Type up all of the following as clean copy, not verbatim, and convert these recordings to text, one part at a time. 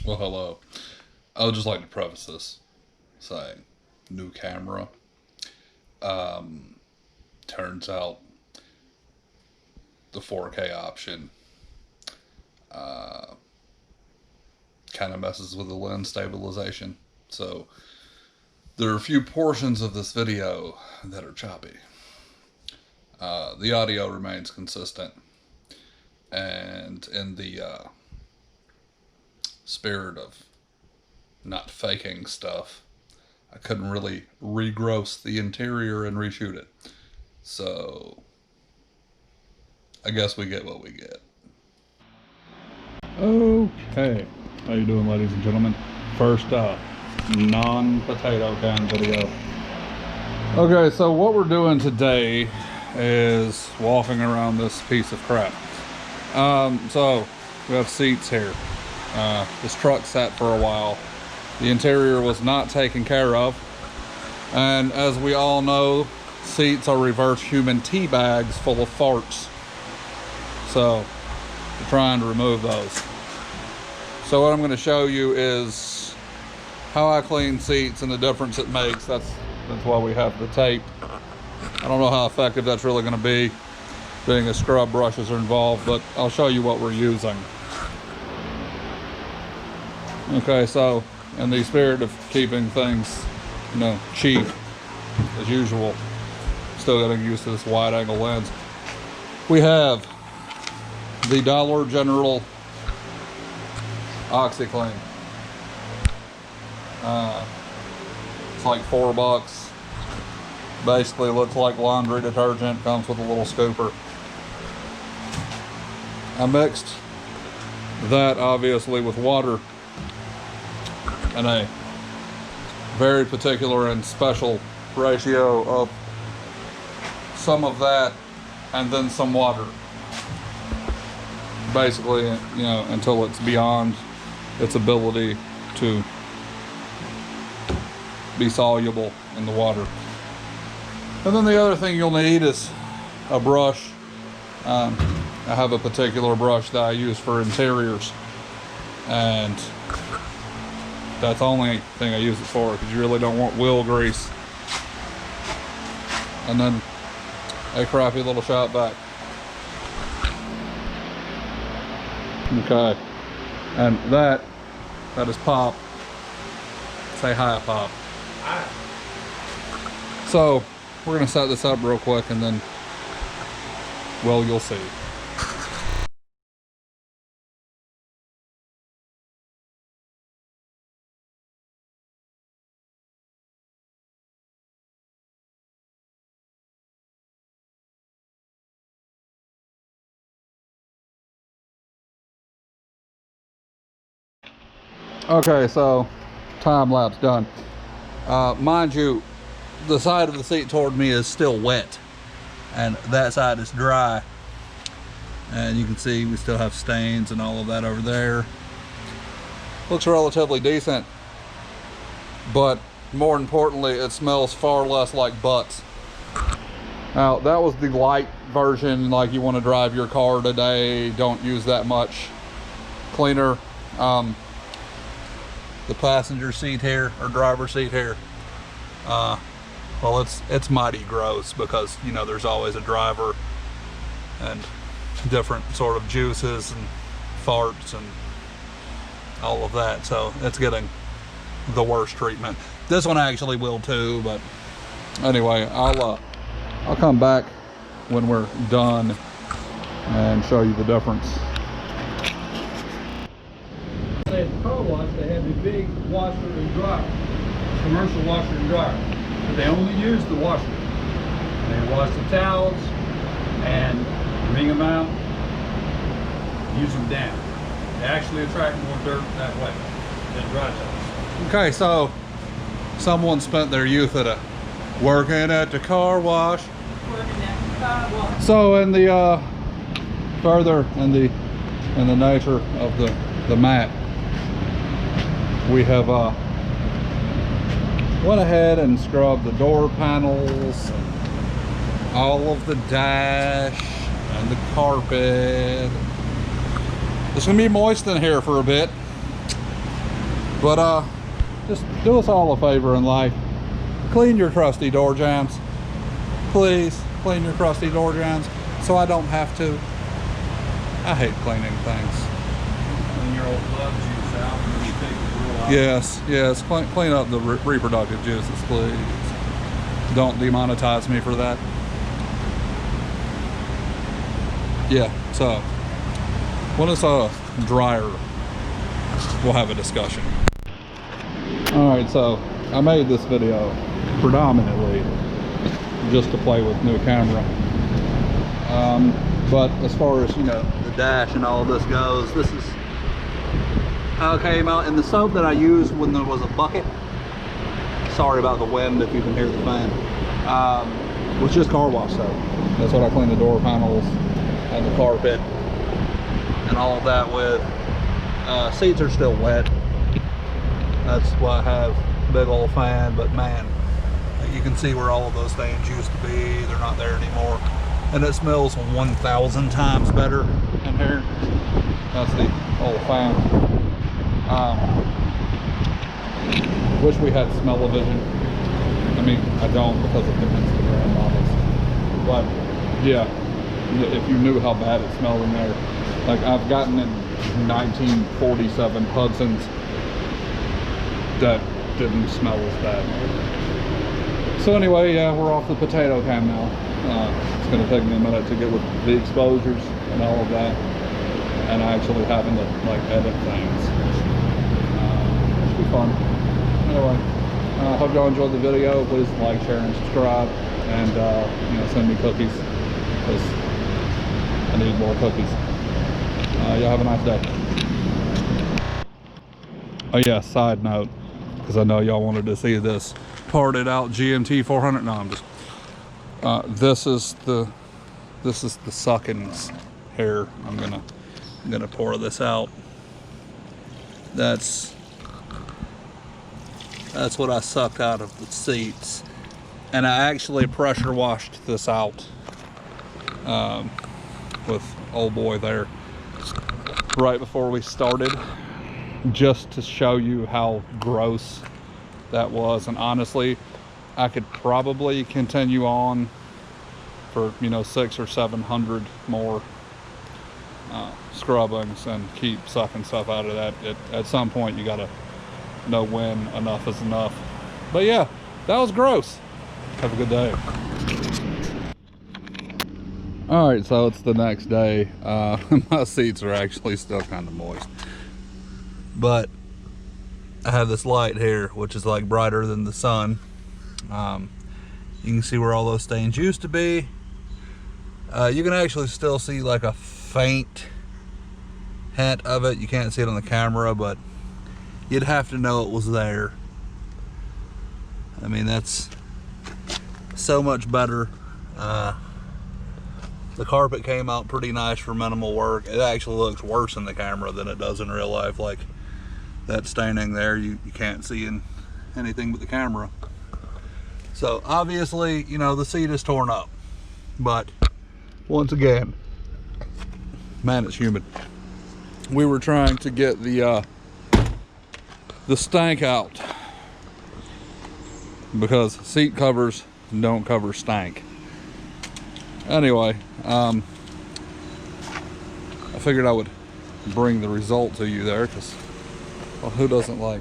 Well, hello. I would just like to preface this saying, new camera. Turns out the 4K option kind of messes with the lens stabilization. So there are a few portions of this video that are choppy. The audio remains consistent, and in the spirit of not faking stuff, I couldn't really regross the interior and reshoot it. So I guess we get what we get. Okay, how you doing, ladies and gentlemen? First non-potato can video. Okay, so what we're doing today is walking around this piece of crap. So we have seats here. This truck sat for a while. The interior was not taken care of, and as we all know, seats are reverse human tea bags full of farts. So we're trying to remove those. So what I'm going to show you is how I clean seats and the difference it makes. That's why we have the tape. I don't know how effective that's really going to be, being as scrub brushes are involved, but I'll show you what we're using. Okay, so in the spirit of keeping things, cheap as usual, still getting used to this wide angle lens, we have the Dollar General OxyClean. It's like $4. Basically looks like laundry detergent, comes with a little scooper. I mixed that obviously with water and a very particular and special ratio of some of that and then some water. Basically, until it's beyond its ability to be soluble in the water. And then the other thing you'll need is a brush. I have a particular brush that I use for interiors, and that's the only thing I use it for, because you really don't want wheel grease. And then a crappy little shop vac. Okay, and that is Pop. Say hi, Pop. Hi. So we're gonna set this up real quick, and then, well, you'll see. Okay, so time lapse done. Mind you, the side of the seat toward me is still wet, and that side is dry. And you can see we still have stains and all of that over there. Looks relatively decent, but more importantly, it smells far less like butts. Now, that was the light version, like you want to drive your car today, don't use that much cleaner. The passenger seat here, or driver's seat here, well, it's mighty gross, because there's always a driver and different sort of juices and farts and all of that, so it's getting the worst treatment. This one actually will too, but anyway, I'll come back when we're done and show you the difference. At the car wash, they have the big washer and dryer, commercial washer and dryer, but they only use the washer. They wash the towels and wring them out, use them down. They actually attract more dirt that way than dry towels. Okay, so someone spent their youth working at the car wash. So in the further in the nature of the mat, we have went ahead and scrubbed the door panels, all of the dash and the carpet. It's gonna be moist in here for a bit. But just do us all a favor in life. Clean your crusty door jambs. Please clean your crusty door jambs so I don't have to. I hate cleaning things. Clean your old blood juice out and then you take the grill out. Yes, clean up the reproductive juices, please. Don't demonetize me for that. Yeah, so when it's drier, we'll have a discussion. Alright, so I made this video predominantly just to play with new camera. But as far as, you know, the dash and all of this goes, this is how it came out. And the soap that I used when there was a bucket, sorry about the wind if you can hear the fan, was just car wash soap. That's what I cleaned the door panels and the carpet and all of that with. Seats are still wet. That's why I have a big old fan, but man, you can see where all of those things used to be. They're not there anymore. And it smells 1,000 times better in here. That's the old fan. Wish we had smell-o-vision. I mean, I don't because of the Instagram models. But yeah, if you knew how bad it smelled in there. Like I've gotten in 1947 Hudson's that didn't smell as bad. So anyway, yeah, we're off the potato cam now. It's going to take me a minute to get with the exposures and all of that, and actually having to like edit things. Should be fun. Anyway, I hope y'all enjoyed the video. Please like, share, and subscribe, and you know, send me cookies because I need more cookies. Y'all have a nice day. Oh yeah, side note, because I know y'all wanted to see this parted out GMT 400. No, I'm just. This is the suckins here. I'm gonna pour this out. That's what I sucked out of the seats, and I actually pressure washed this out with old boy there right before we started, just to show you how gross that was. And honestly, I could probably continue on for, you know, 600 or 700 more scrubbings and keep sucking stuff out of that. At some point you gotta know when enough is enough. But yeah, that was gross. Have a good day. All right, so it's the next day. My seats are actually still kind of moist, but I have this light here which is like brighter than the sun. You can see where all those stains used to be. You can actually still see like a faint hint of it. You can't see it on the camera, but you'd have to know it was there. I mean, that's so much better. The carpet came out pretty nice for minimal work. It actually looks worse in the camera than it does in real life. Like that staining there, you can't see in anything but the camera. So obviously, you know, the seat is torn up, but once again, man, it's humid. We were trying to get the stank out because seat covers don't cover stank. Anyway, I figured I would bring the result to you there, because, well, who doesn't like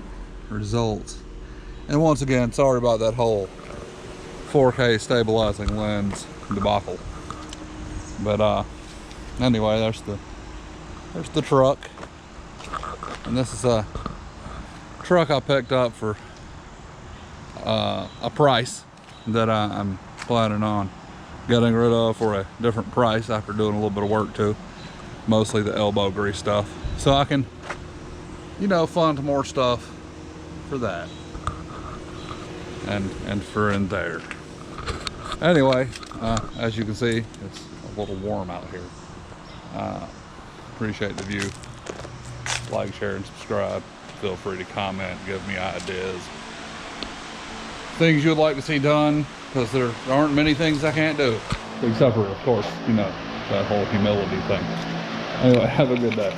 results? And once again, sorry about that whole 4K stabilizing lens debacle. But anyway, there's the truck, and this is a truck I picked up for a price that I'm planning on getting rid of for a different price after doing a little bit of work too, mostly the elbow grease stuff, so I can, you know, fund more stuff for that and for in there. Anyway, as you can see, it's a little warm out here. Appreciate the view. Like, share, and subscribe. Feel free to comment, give me ideas, things you'd like to see done, because there aren't many things I can't do, except for, of course, you know, that whole humility thing. Anyway, have a good day.